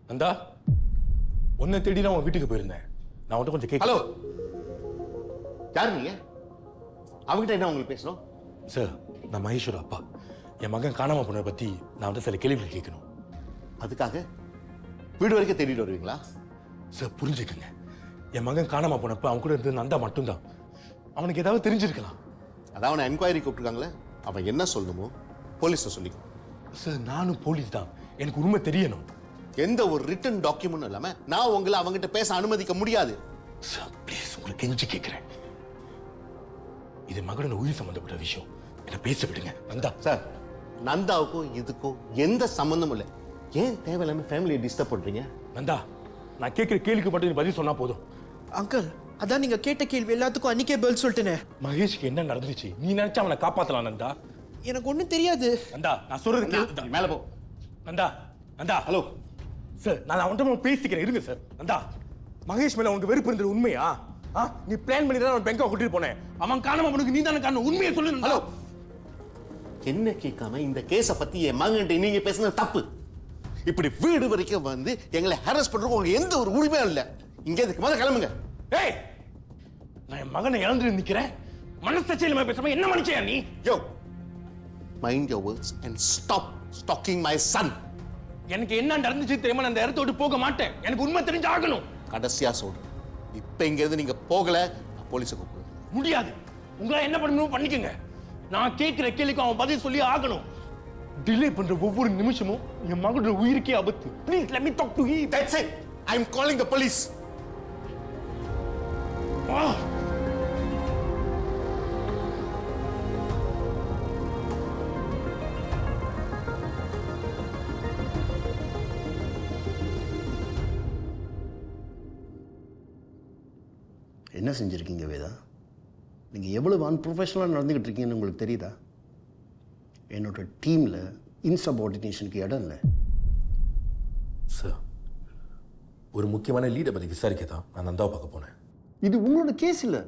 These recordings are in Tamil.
நந்தா, உன்னை தேடி நான் உன் வீட்டுக்கு போயிருந்தேன். நான் உன்கிட்ட கொஞ்சம் கேட்க. ஹலோ, யார் நீங்க? அவங்ககிட்ட என்ன உங்களுக்கு பேசணும்? சார், நான் மகேஷோட அப்பா. என் மகன் காணாம போனதை பத்தி நான் வந்து சில கேள்விகள் கேட்கணும். அதுக்காக வீடு வரைக்கும் தேடிட்டு வருவீங்களா? சார், புரிஞ்சுக்கங்க. என் மகன் காணாம போனப்ப அவன் கூட இருந்தது நந்தா மட்டும்தான். அவனுக்கு ஏதாவது தெரிஞ்சிருக்கலாம். அதான் அவனை என்கொயரி கூப்பிட்டுருக்காங்களே, அவன் என்ன சொல்லணுமோ போலீஸை சொல்லிக்கோ. சார், நானும் போலீஸ் தான். எனக்கு உண்மை தெரியணும். எந்த ஒரு ரிட்டன் டாக்குமெண்ட் இல்லாம நான் உங்களை அவங்ககிட்ட பேச அனுமதிக்க முடியாது. சார், ப்ளீஸ், உங்களை கெஞ்சி கேட்கிறேன். இது மகனோட உயிர் சம்பந்தப்பட்ட விஷயம். என்ன பேச விடுங்க. நந்தா சார், நந்தாவுக்கும் இதுக்கும் எந்த சம்பந்தமும் இல்லை. ஏன் தேவையில்லாம ஃபேமிலியை டிஸ்டர்ப் பண்றீங்க? நந்தா, நான் கேட்கிற கேள்விக்கு மட்டும் நீ பதில் சொன்னா போதும். அங்கிள், அதான் நீங்க கேட்ட கேள்வி எல்லாத்துக்கும் அன்னைக்கே பதில் சொல்லிட்டேனே. மகேஷ்க்கு என்ன நடந்துச்சு? நீ நினைச்சா அவனை காப்பாத்தலாம் நந்தா. எனக்கு ஒண்ணும் தெரியாது. நந்தா, நான் சொல்றது கேளு. மேல போ. நந்தா, நந்தா. ஹலோ சார், நான் அவன்கிட்ட பேசிக்கிறேன். இருங்க சார். நந்தா, மகேஷ் மேல உனக்கு வெறுப்பு இருந்தது உண்மையா? நீ பிளான் பண்ணி தான் அவன் பெங்கா கூட்டிட்டு போனேன். அவன் காணாம உனக்கு நீ தானே காரணம். உண்மையை சொல்லு. ஹலோ, என்ன கேட்காம இந்த கேஸை பத்தி என் மகன்கிட்ட நீங்க பேசுனது தப்பு. இப்படி வீடு வரைக்கும் வந்து எங்களை ஹராஸ் பண்றதுக்கு உங்களுக்கு எந்த ஒரு உரிமையும் இல்லை. இங்க இதுக்கு முதல்ல கிளம்புங்க. ஏய், நான் என் மகனை இழந்து நிக்கிறேன். மனசச்சையில பேசாம என்ன மனுஷயா நீ? Yo, mind your words and stop stalking my son. எனக்கு என்ன நடந்துச்சு தெரியுமா? நான் அந்த இடத்த விட்டு போக மாட்டேன். எனக்கு உண்மை தெரிஞ்சு ஆகணும். கடைசியா சொல்றேன், இப்ப இங்க இருந்து நீங்க போகல, போலீஸை கூப்பிடுங்க. முடியாது. உங்களால என்ன பண்ணணும் பண்ணிக்கங்க. நான் கேட்கிற கேள்விக்கு அவன் பதில் சொல்லி ஆகணும். டிலே பண்ற ஒவ்வொரு நிமிஷமும் என் மகளோட உயிருக்கே ஆபத்து. Please let me talk to him. That's it. I am calling the police. என்ன செஞ்சுருக்கீங்க வேதா? நீங்கள் எவ்வளவு அன்ப்ரொஃபஷனலாக நடந்துக்கிட்டு இருக்கீங்கன்னு உங்களுக்கு தெரியுதா? என்னோட டீமில் இன்சபார்டினேஷனுக்கு இடம் இல்லை. சார், ஒரு முக்கியமான லீடை பற்றி விசாரிக்க தான் நான் நந்தாவை பார்க்க போனேன். இது உங்களோட கேஸ் இல்லை.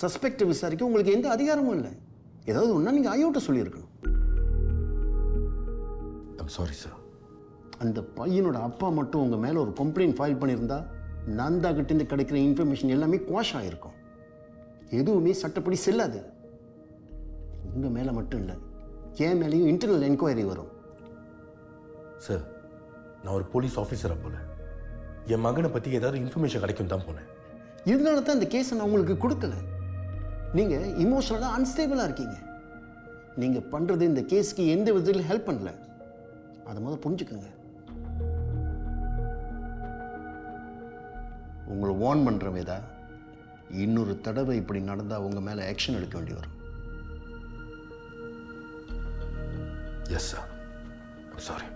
சஸ்பெக்டை விசாரிக்க உங்களுக்கு எந்த அதிகாரமும் இல்லை. ஏதாவது ஒன்றா நீங்கள் ஐயோட்ட சொல்லியிருக்கணும். I'm sorry sir. அந்த பையனோட அப்பா மட்டும் உங்கள் மேலே ஒரு கம்ப்ளைண்ட் ஃபைல் பண்ணியிருந்தா நந்தா கிட்டேருந்து கிடைக்கிற இன்ஃபர்மேஷன் எல்லாமே குவாஷ் ஆகிருக்கும். எதுவுமே சட்டப்படி செல்லாது. உங்கள் மேலே மட்டும் இல்லை, என் மேலேயும் இன்டர்னல் என்கொயரி வரும். சார், நான் ஒரு போலீஸ் ஆஃபீஸரை போல என் மகனை பற்றி ஏதாவது இன்ஃபர்மேஷன் கிடைக்கும் தான் போனேன். இதனால தான் இந்த கேஸை நான் உங்களுக்கு கொடுக்கல. நீங்கள் இமோஷனலாக அன்ஸ்டேபிளாக இருக்கீங்க. நீங்கள் பண்ணுறது இந்த கேஸுக்கு எந்த விதத்திலும் ஹெல்ப் பண்ணல. அதை முதல்ல புரிஞ்சுக்கோங்க. உங்களை வார்ன் பண்ணுற வேதா, இன்னொரு தடவை இப்படி நடந்தால் உங்கள் மேலே ஆக்ஷன் எடுக்க வேண்டி வரும். Yes sir, sorry.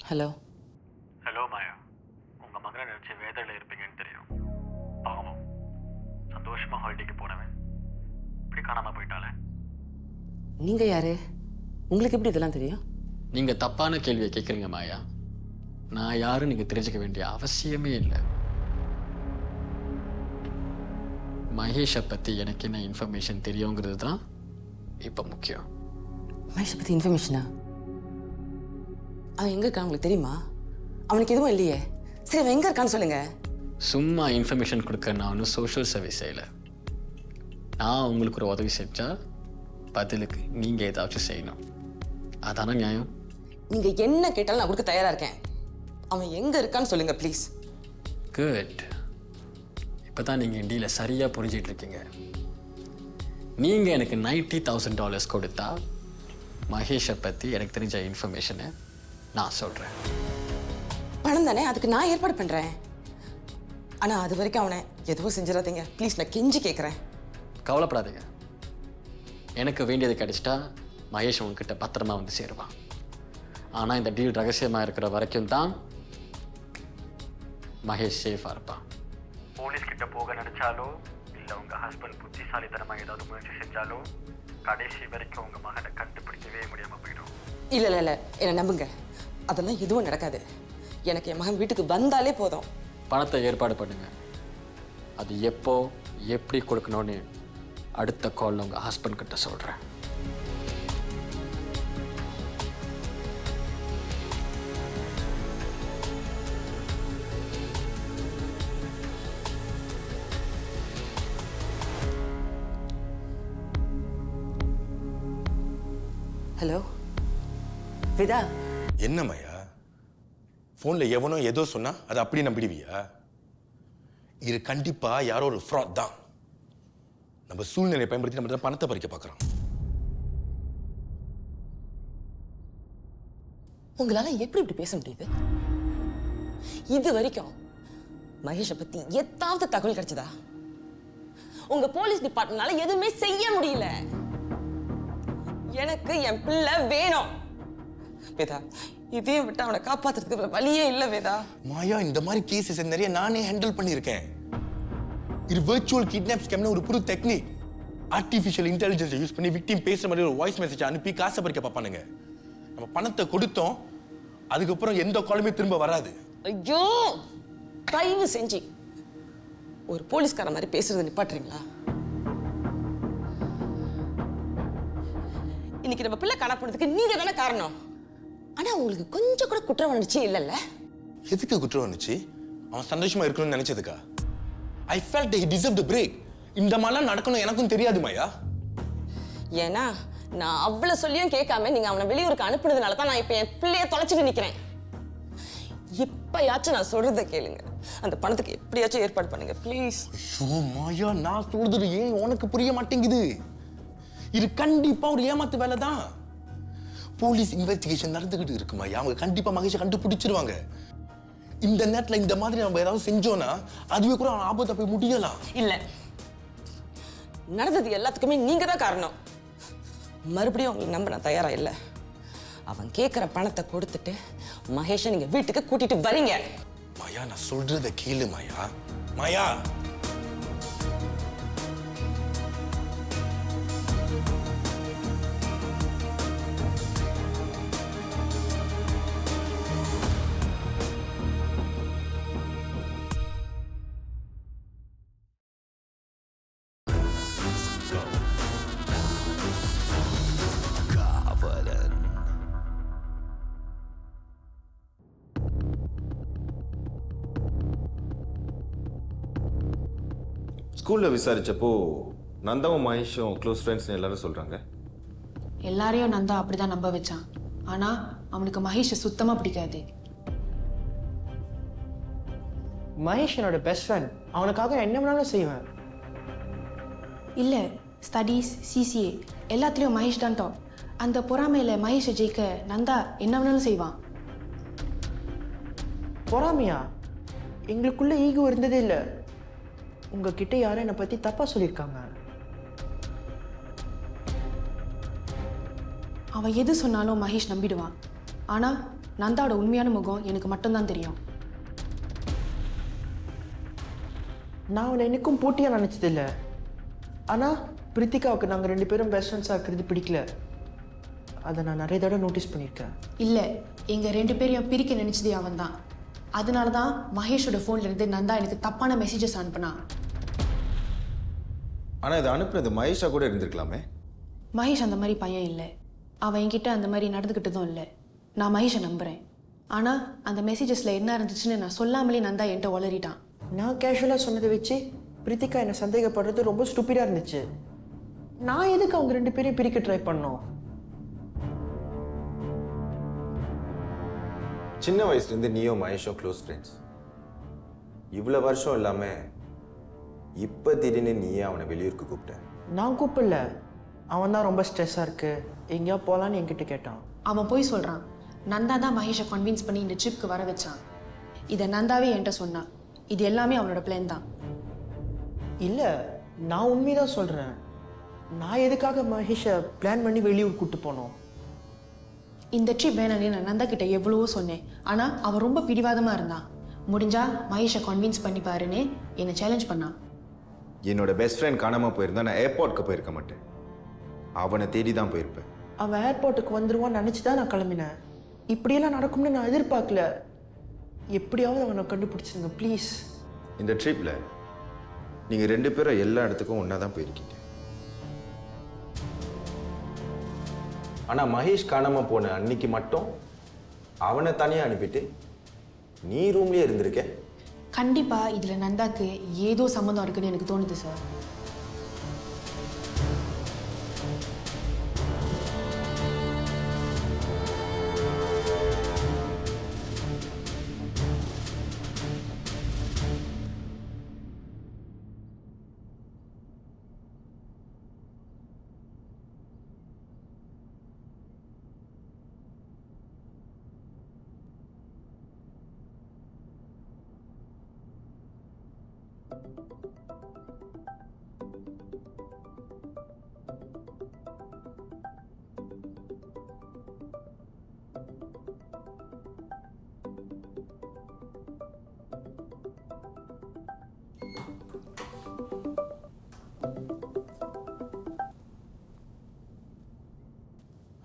Hello. Hello Maya, உங்கள் மகனை நினச்சி வேதனையில் இருப்பீங்கன்னு தெரியும். பாவம், சந்தோஷமாக ஹாலிடேக்கு போனவன் இப்படி காணாமல் போயிட்டாலே. நீங்கள் யாரு? உங்களுக்கு எப்படி இதெல்லாம் தெரியும்? நீங்கள் தப்பான கேள்வியை கேட்குறீங்க மாயா. நான் யாரும் நீங்கள் தெரிஞ்சுக்க வேண்டிய அவசியமே இல்லை. மகேஷை பற்றி எனக்கு என்ன இன்ஃபர்மேஷன் தெரியுங்கிறது தான் இப்போ முக்கியம். மகேஷை பற்றி இன்ஃபர்மேஷனா? அவன் எங்கே இருக்கான் உங்களுக்கு தெரியுமா? அவனுக்கு எதுவும் இல்லையே. சரி, அவன் எங்கே இருக்கான்னு சொல்லுங்க. சும்மா இன்ஃபர்மேஷன் கொடுக்க நான் ஒன்றும் சோஷியல் சர்வீஸ் செய்யலை. நான் உங்களுக்கு ஒரு உதவி செஞ்சால் பதிலுக்கு நீங்கள் ஏதாச்சும் செய்யணும். அதான நியாயம்? நீங்கள் என்ன கேட்டாலும் நான் கொடுக்க தயாராக இருக்கேன். அவன் எங்கே இருக்கான்னு சொல்லுங்க ப்ளீஸ். குட். இப்போ தான் நீங்கள் டீலை சரியாக புரிஞ்சிட்டு இருக்கீங்க. நீங்கள் எனக்கு $90,000 கொடுத்தா மகேஷை பற்றி எனக்கு தெரிஞ்ச இன்ஃபர்மேஷனை நான் சொல்கிறேன். பணம் தானே, அதுக்கு நான் ஏற்பாடு பண்ணுறேன். ஆனால் அது வரைக்கும் அவனை எதுவும் செஞ்சிடாதீங்க ப்ளீஸ், நான் கெஞ்சி கேட்குறேன். கவலைப்படாதீங்க, எனக்கு வேண்டியது கிடைச்சிட்டா மகேஷ் உங்ககிட்ட பத்திரமா வந்து சேருவான். ஆனால் இந்த டீல் ரகசியமாக இருக்கிற வரைக்கும் தான் மகேஷ் சேஃபாக இருப்பான். போலீஸ் கிட்ட போக நினைச்சாலோ இல்லை உங்கள் ஹஸ்பண்ட் புத்திசாலித்தனமாக ஏதாவது முயற்சி செஞ்சாலோ கடைசி வரைக்கும் உங்கள் மகனை கண்டுபிடிக்கவே முடியாமல் போயிடும். இல்லை இல்லை இல்லை, என்னை நம்புங்க, அதெல்லாம் எதுவும் நடக்காது. எனக்கு என் மகன் வீட்டுக்கு வந்தாலே போதும். பணத்தை ஏற்பாடு பண்ணுங்க. அது எப்போ எப்படி கொடுக்கணும்னு அடுத்த காலில் உங்கள் ஹஸ்பண்ட் கிட்ட சொல்கிறேன். ஹலோ வேதா. என்ன மாயா, ஃபோனில் எவனோ ஏதோ சொன்னா அதை அப்படி நம்பிடுவியா? இது கண்டிப்பா யாரோ ஒரு ஃப்ராட் தான். நம்ம சூழ்நிலையை பயன்படுத்தி நம்ம பணத்தை பறிக்க பார்க்குறோம். உங்களால எப்படி இப்படி பேச முடியுது? இது வரைக்கும் மகேஷை பத்தி எதாவது தகவல் கிடைச்சதா? உங்க போலீஸ் டிபார்ட்மெண்ட்னால எதுவுமே செய்ய முடியல. எனக்கு என் பிள்ளை வேணும் வேதா. இதையும் விட்டு அவனை காப்பாத்துறதுக்கு வழியே இல்லை வேதா. மாயா, இந்த மாதிரி கேசஸ் நிறைய நானே ஹேண்டில் பண்ணியிருக்கேன். இது வெர்ச்சுவல் கிட்னாப் ஸ்கேம்னு ஒரு புது டெக்னிக். ஆர்டிஃபிஷியல் இன்டெலிஜென்ஸை யூஸ் பண்ணி விக்டிம் பேசுற மாதிரி ஒரு வாய்ஸ் மெசேஜ் அனுப்பி காசை பறிக்க பார்ப்பானுங்க. நம்ம பணத்தை கொடுத்தோம், அதுக்கப்புறம் எந்த காலுமே திரும்ப வராது. ஐயோ, தயவு செஞ்சு ஒரு போலீஸ்கார மாதிரி பேசுறதை நிப்பாட்டுறீங்களா? இன்னைக்கு நம்ம பிள்ளை காணப்படுறதுக்கு நீங்க தானே காரணம். ஆனா உங்களுக்கு கொஞ்சம் கூட குற்றம் வந்துச்சு இல்லல்ல? எதுக்கு குற்றம் வந்துச்சு? அவன் சந்தோஷமா இருக்கணும்னு நினைச்சதுக்கா? I felt he deserved a break. இந்த மாதிரிலாம் நடக்கணும் எனக்கும் தெரியாது மாயா. ஏன்னா நான் அவ்வளவு சொல்லியும் கேட்காம நீங்க அவனை வெளியூருக்கு அனுப்புனதுனால தான் நான் இப்ப என் பிள்ளைய தொலைச்சிட்டு நிக்கிறேன். இப்பயாச்சும் நான் சொல்றதை கேளுங்க. அந்த பணத்துக்கு எப்படியாச்சும் ஏற்பாடு பண்ணுங்க ப்ளீஸ். ஐயோ மாயா, நான் சொல்றது ஏன் உனக்கு புரிய மாட்டேங்குது? இது கண்டிப்பா ஒரு ஏமாத்து வேலை தான். போலீஸ் இன்வெஸ்டிகேஷன் நடந்துகிட்டு இருக்கு மாயா. அவங்க கண்டிப்பா மகேஷை கண்டுபிடிச்சிருவாங்க. இந்த நேரத்துல இந்த மாதிரி நம்ம ஏதாவது செஞ்சோம்னா அதுவே கூட அவன் ஆபத்தை போய் முடியலாம். இல்ல, நடந்தது எல்லாத்துக்குமே நீங்க தான் காரணம். மறுபடியும் உங்களுக்கு நம்ப நான் தயாரா இல்லை. அவன் கேட்கிற பணத்தை கொடுத்துட்டு மகேஷை நீங்க வீட்டுக்கு கூட்டிட்டு வரீங்க. மாயா, நான் சொல்றத கேளு மாயா. மாயா, ஸ்கூலில் விசாரிச்சப்போ நந்தாவும் மகேஷும் க்ளோஸ் ஃப்ரெண்ட்ஸ்னு எல்லாரும் சொல்கிறாங்க. எல்லாரையும் நந்தா அப்படிதான் நம்ப வச்சான். ஆனால் அவனுக்கு மகேஷை சுத்தமாக பிடிக்காது. மகேஷ் என்னோட பெஸ்ட் ஃப்ரெண்ட், அவனுக்காக என்ன வேணாலும் செய்வேன். இல்லை, ஸ்டடீஸ், சிசிஏ எல்லாத்துலேயும் மகேஷ் தான் டாப். அந்த பொறாமையில் மகேஷை ஜெயிக்க நந்தா என்ன வேணாலும் செய்வான். பொறாமையா? எங்களுக்குள்ள ஈகோ இருந்ததே இல்லை. உங்ககிட்ட யாரும் என்னை பற்றி தப்பாக சொல்லியிருக்காங்க. அவன் எது சொன்னாலும் மகேஷ் நம்பிடுவான். ஆனால் நந்தாவோட உண்மையான முகம் எனக்கு மட்டும்தான் தெரியும். நான் அவனை எனக்கும் போட்டியாக நினச்சதில்லை. ஆனால் பிரித்திகாவுக்கு நாங்கள் 2 பேரும் பெஸ்ட் ஃப்ரெண்ட்ஸாக இருக்கிறது பிடிக்கல. அதை நான் நிறைய தடவை நோட்டீஸ் பண்ணியிருக்கேன். இல்லை, எங்கள் 2 பேரையும் பிரிக்க நினச்சதே அவன் தான். அதனால தான் மகேஷோட ஃபோன்லேருந்து நந்தா எனக்கு தப்பான மெசேஜஸ் அனுப்புனான். ஆனால் இதை அனுப்புனது மகேஷா கூட இருந்திருக்கலாமே. மகேஷ் அந்த மாதிரி பையன் இல்லை. அவன் என்கிட்ட அந்த மாதிரி நடந்துக்கிட்டதும் இல்லை. நான் மகேஷை நம்புகிறேன். ஆனால் அந்த மெசேஜஸில் என்ன இருந்துச்சுன்னு நான் சொல்லாமலே நந்தா என்கிட்ட உளறிட்டான். நான் கேஷுவலாக சொன்னதை வச்சு பிரித்திகா என்னை சந்தேகப்படுறது ரொம்ப ஸ்டூப்பிடாக இருந்துச்சு. நான் எதுக்கு அவங்க 2 பேரையும் பிரிக்க ட்ரை பண்ணோம்? சின்ன வயசுலேருந்து நீயும் மகேஷும் க்ளோஸ் ஃப்ரெண்ட்ஸ். இவ்வளோ வருஷம் இல்லாமல் இப்போ திடீர்னு நீயே அவனை வெளியூருக்கு கூப்பிட்ட. நான் கூப்பிடல, அவன் தான் ரொம்ப ஸ்ட்ரெஸ்ஸாக இருக்கு, எங்கேயா போகலான்னு என்கிட்ட கேட்டான். அவன் போய் சொல்கிறான். நந்தா தான் மகேஷை கன்வின்ஸ் பண்ணி இந்த ட்ரிப்க்கு வர வச்சான். இதை நந்தாவே என்கிட்ட சொன்னா. இது எல்லாமே அவனோட பிளான் தான். இல்லை, நான் உண்மைதான் சொல்கிறேன். நான் எதுக்காக மகேஷை பிளான் பண்ணி வெளியூர் கூப்பிட்டு போனோம்? இந்த ட்ரிப் வேணும்னு நான் நந்தா கிட்ட எவ்வளவோ சொன்னேன். ஆனால் அவன் ரொம்ப பிடிவாதமாக இருந்தான். முடிஞ்சா மகேஷை கன்வின்ஸ் பண்ணி பாருன்னு என்னை சேலஞ்ச் பண்ணான். என்னோட பெஸ்ட் ஃப்ரெண்ட் காணாமல் போயிருந்தா நான் ஏர்போர்ட்டுக்கு போயிருக்க மாட்டேன். அவனை தேடி தான் போயிருப்பேன். அவன் ஏர்போர்ட்டுக்கு வந்துடுவான்னு நினச்சி தான் நான் கிளம்பினேன். இப்படியெல்லாம் நடக்கும்னு நான் எதிர்பார்க்கல. எப்படியாவது அவனை கண்டுபிடிச்சிருங்க ப்ளீஸ். இந்த ட்ரிப்பில் நீங்கள் 2 பேரும் எல்லா இடத்துக்கும் ஒன்றா தான் போயிருக்கீங்க. ஆனால் மகேஷ் காணாமல் போன அன்னைக்கு மட்டும் அவனை தனியாக அனுப்பிட்டு நீ ரூம்லேயே இருந்திருக்க. கண்டிப்பாக இதில் நந்தாக்கு ஏதோ சம்மந்தம் இருக்குன்னு எனக்கு தோணுது சார்.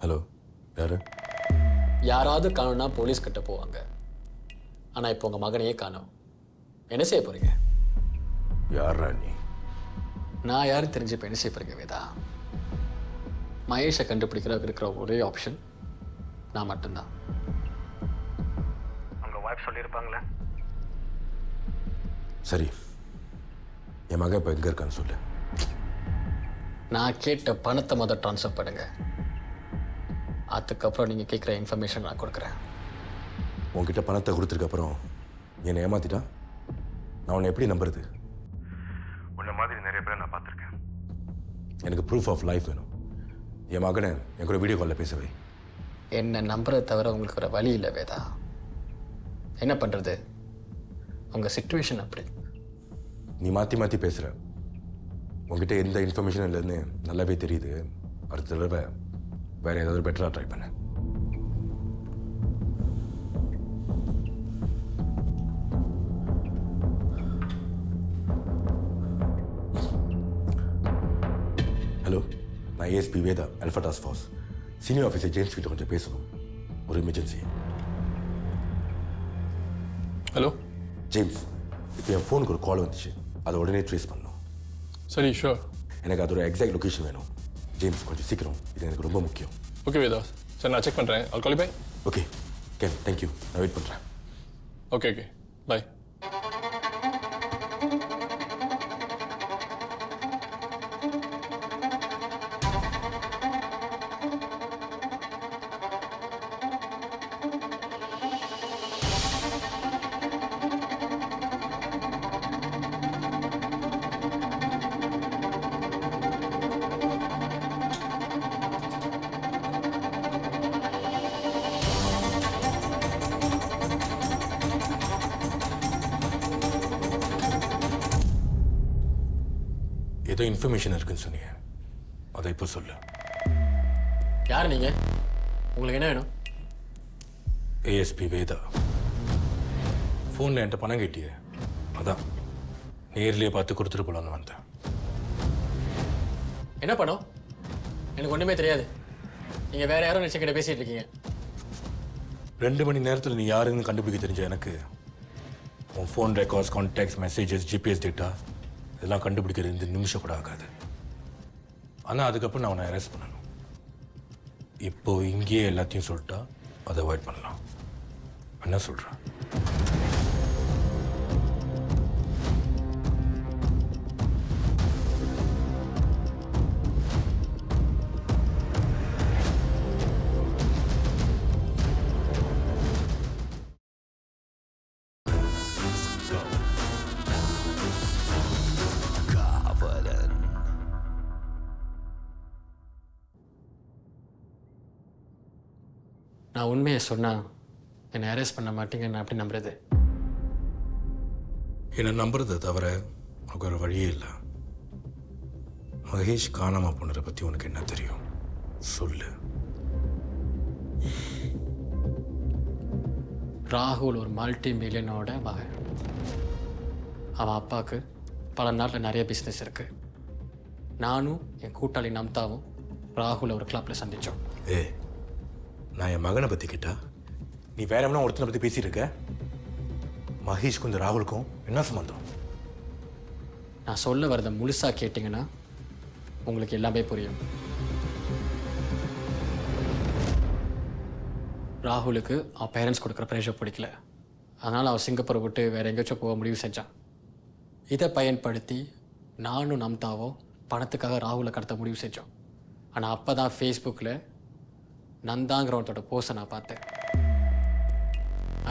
ஹலோ, யாரு? யாராவது காணும்னா போலீஸ் கிட்ட போவாங்க. ஆனால் இப்போ உங்கள் மகனையே காணோம். என்ன செய்ய போகிறீங்க? யாரா நீ? நான் யாரும் தெரிஞ்சு இப்போ என்ன செய்ய போகிறீங்க வேதா? மகேஷை கண்டுபிடிக்கிறதுக்கு இருக்கிற ஒரே ஆப்ஷன் நான் மட்டும்தான். உங்கள் ஒய்ஃப் சொல்லியிருப்பாங்களே. சரி, என் மகன் இப்போ எங்கே இருக்கான்னு சொல்லு. நான் கேட்ட பணத்தை முதல் ட்ரான்ஸ்ஃபர் பண்ணுங்க. அதுக்கப்புறம் நீங்கள் கேட்குற இன்ஃபர்மேஷன் நான் கொடுக்குறேன். உன்கிட்ட பணத்தை கொடுத்துருக்கப்புறம் என்னை ஏமாத்திட்டா நான் உன்னை எப்படி நம்புறது? உன்ன மாதிரி நிறைய பேரை நான் பார்த்துருக்கேன். எனக்கு ப்ரூஃப் ஆஃப் லைஃப் வேணும். என் மகனை என் கூட வீடியோ காலில் பேசவை. என்னை நம்புறதை தவிர உங்களுக்கு ஒரு வழி இல்லை வேதா. என்ன பண்ணுறது? உங்கள் சிச்சுவேஷன் அப்படி. நீ மாற்றி மாற்றி பேசுகிற. உங்ககிட்ட எந்த இன்ஃபர்மேஷனும் இல்லைன்னு நல்லாவே தெரியுது. அடுத்த தடவை வேறு ஏதாவது பெட்டராக ட்ரை பண்ண. ஹலோ, நான் ASP Vedha, alpha task force. Senior officer James கிட்ட கொஞ்சம் பேசணும். ஒரு எமர்ஜென்சி. ஹலோ ஜேம்ஸ், இப்போ என் ஃபோனுக்கு ஒரு கால் வந்துச்சு. அதை உடனே ட்ரேஸ் பண்ணணும். சரி, ஷூர். எனக்கு அதோட எக்ஸாக்ட் லொக்கேஷன் வேணும். ஜேம்ஸ், கொஞ்சம் சீக்கிரம். இது எனக்கு ரொம்ப முக்கியம். ஓகே வேதா, சரி நான் செக் பண்ணுறேன். I'll call you back. Okay can, thank you. நான் வெயிட் பண்ணுறேன். Okay bye. ஏதோ இன்ஃபர்மேஷன் இருக்குன்னு சொன்னீங்க, அதை இப்போ சொல்லு. யார் நீங்கள்? உங்களுக்கு என்ன வேணும்? ஏஎஸ்பி வேதா. ஃபோனில் என்கிட்ட பணம் கேட்டியே, அதான் நேர்லேயே பார்த்து கொடுத்துட்டு போலான்னு வந்தேன். என்ன பணம்? எனக்கு ஒன்றுமே தெரியாது. நீங்கள் வேறு யாரும் நினச்சிக்கிட்ட பேசிகிட்டு இருக்கீங்க. 2 மணி நேரத்தில் நீ யாருன்னு கண்டுபிடிக்க தெரிஞ்ச எனக்கு உன் phone records, contacts, messages, GPS data இதெல்லாம் கண்டுபிடிக்கிறது இந்த நிமிஷம் கூட ஆகாது. ஆனால் அதுக்கப்புறம் நான் உன்னை அரெஸ்ட் பண்ணணும். இப்போ இங்கேயே எல்லாத்தையும் சொல்லிட்டா அதை அவாய்ட் பண்ணலாம். என்ன சொல்கிறேன்? நான் உண்மையை சொன்னால் என்னை அரெஸ்ட் பண்ண மாட்டீங்க. நான் அப்படி நம்புறது? என்னை நம்புறதை தவிர உனக்கு ஒரு வழியே இல்லை. மகேஷ் காணாம போனதை பற்றி உனக்கு என்ன தெரியும் சொல்லு. ராகுல் ஒரு மல்டி மில்லியனோட மகன். அவன் அப்பாவுக்கு பல நாட்டில் நிறைய பிஸ்னஸ் இருக்கு. நானும் என் கூட்டாளி நம்தாவும் ராகுலை ஒரு கிளப்பில் சந்தித்தோம். நான் என் மகனை பற்றி கேட்டா நீ வேற எவனா ஒருத்தனை பற்றி பேசிட்டு இருக்க. மகேஷ்க்கும் இந்த ராகுலுக்கும் என்ன சம்பந்தம்? நான் சொல்ல வரதை முழுசாக கேட்டிங்கன்னா உங்களுக்கு எல்லாமே புரியும். ராகுலுக்கு அவன் பேரண்ட்ஸ் கொடுக்குற ப்ரெஷர் பிடிக்கல. அதனால் அவன் சிங்கப்பூரை விட்டு வேறு எங்கேயாச்சும் போக முடிவு செஞ்சான். இதை பயன்படுத்தி நானும் நம்தாவும் பணத்துக்காக ராகுலை கடத்த முடிவு செஞ்சோம். ஆனால் அப்போ தான் ஃபேஸ்புக்கில் நந்தாங்கிறவனோட போஸ்ட்டை நான் பார்த்தேன்.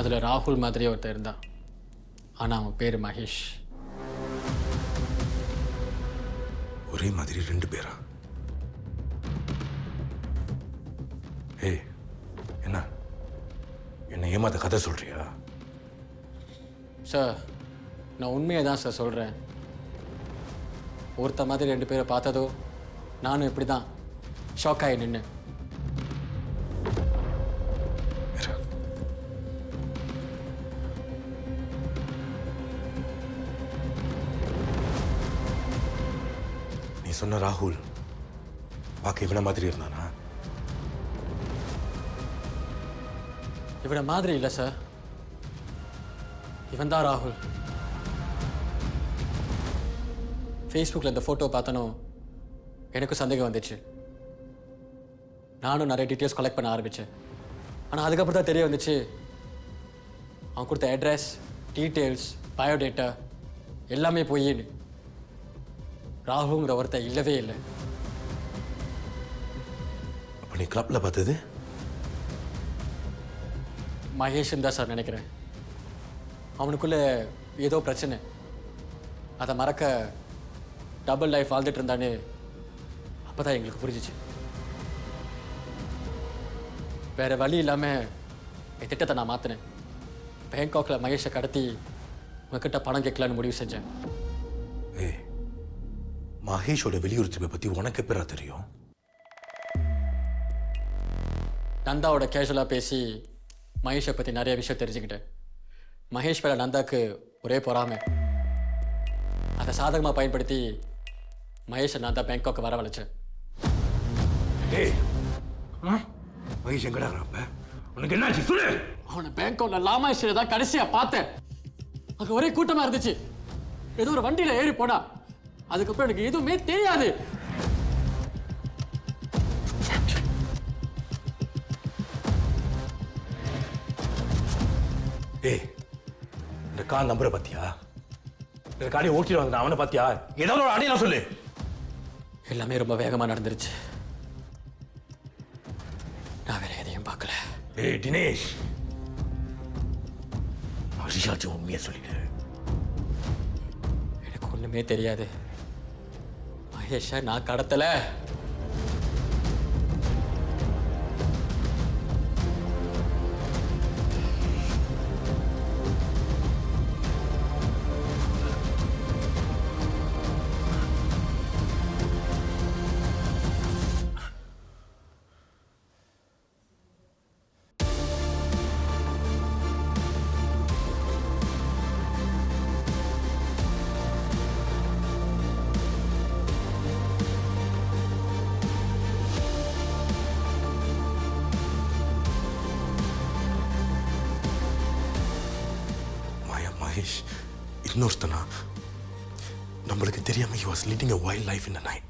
அதில் ராகுல் மாதிரியே ஒருத்தர் இருந்தான். ஆனால் அவன் பேர் மகேஷ். ஒரே மாதிரி 2 பேரா? என்ன என்னை ஏமாத்த கதை சொல்றியா? சார், நான் உண்மையை தான் சார் சொல்கிறேன். ஒருத்த மாதிரி 2 பேரை பார்த்ததோ நானும் இப்படி தான் ஷாக் ஆகி நின்று. நீ சொன்ன ராகுல் பார்க்க இவன மாதிரி இருந்தானா? இவனை மாதிரி இல்லை சார். இவன் தான் ராகுல். ஃபேஸ்புக்கில் இந்த ஃபோட்டோ பார்த்தனோ எனக்கும் சந்தேகம் வந்துச்சு. நானும் நிறைய டீட்டெயில்ஸ் கலெக்ட் பண்ண ஆரம்பித்தேன். ஆனால் அதுக்கப்புறம் தான் தெரிய வந்துச்சு அவன் கொடுத்த அட்ரஸ், டீட்டெயில்ஸ், பயோடேட்டா எல்லாமே பொய்ன்னு. ராகுங்கிற ஒருத்தன் இல்லவே இல்லை. அப்போ நீ கிளப்பில் பார்த்தது மகேஷன் தான் சார் நினைக்கிறேன். அவனுக்குள்ளே ஏதோ பிரச்சனை. அதை மறக்க டபுள் லைஃப் வாழ்ந்துட்டு இருந்தான்னு அப்போ தான் எங்களுக்கு புரிஞ்சிச்சு. வேறு வழி இல்லாமல் என் திட்டத்தை நான் மாற்றினேன். பேங்காக்கில் மகேஷை கடத்தி உங்ககிட்ட பணம் கேட்கலான்னு முடிவு செஞ்சேன். மகேஷோட வெளியூர் ட்ரிப்பை பற்றி உனக்கு எப்பரா தெரியும்? நந்தாவோட கேஷுவலாக பேசி மகேஷை பற்றி நிறைய விஷயம் தெரிஞ்சுக்கிட்டேன். மகேஷ் மேலே நந்தாக்கு ஒரே பொறாமை. அதை சாதகமாக பயன்படுத்தி மகேஷை நான் தான் பேங்காக்கு வரவழைச்சேன். மகேஷ் எங்கடா அப்ப உனக்கு என்னாச்சு சொல்லு. அவனை பேங்காக்ல லாமாயிஷில தான் கடைசியாக பார்த்தேன். அங்கே ஒரே கூட்டமாக இருந்துச்சு. ஏதோ ஒரு வண்டியில் ஏறி போனா. அதுக்கப்புறம் எனக்கு எதுவுமே தெரியாது. இந்த கார் நம்பரை பாத்தியா? இந்த காரை ஓட்டிட்டு வந்த அவனை பாத்தியா? ஏதாவது ஒரு அடையாளம் சொல்லு. எல்லாமே ரொம்ப வேகமாக நடந்துருச்சு. நான் வேற எதையும் பார்க்கல. தினேஷ், ரிஷாச்சு உண்மையை சொல்லிடு. எனக்கு ஒண்ணுமே தெரியாது. மகேஷை நான் கடத்தல. மகேஷ் இன்னொருத்தனா நம்மளுக்கு தெரியாம he was leading a wild life in the night.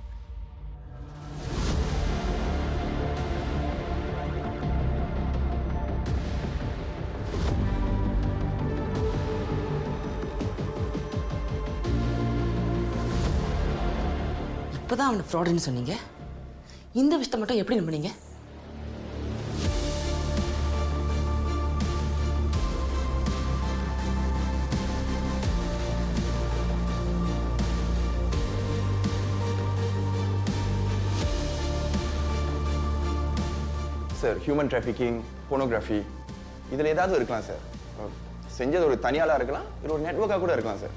இப்போதான் அவனை ஃப்ராடுன்னு சொன்னீங்க. இந்த விஷயத்தை மட்டும் எப்படி நம்பினீங்க? சார், ஹியூமன் டிராஃபிக்கிங், போனோகிராஃபி இதில் ஏதாவது இருக்கலாம் சார். செஞ்சது ஒரு தனியாளாக இருக்கலாம், இது ஒரு நெட்வொர்க்காக கூட இருக்கலாம் சார்.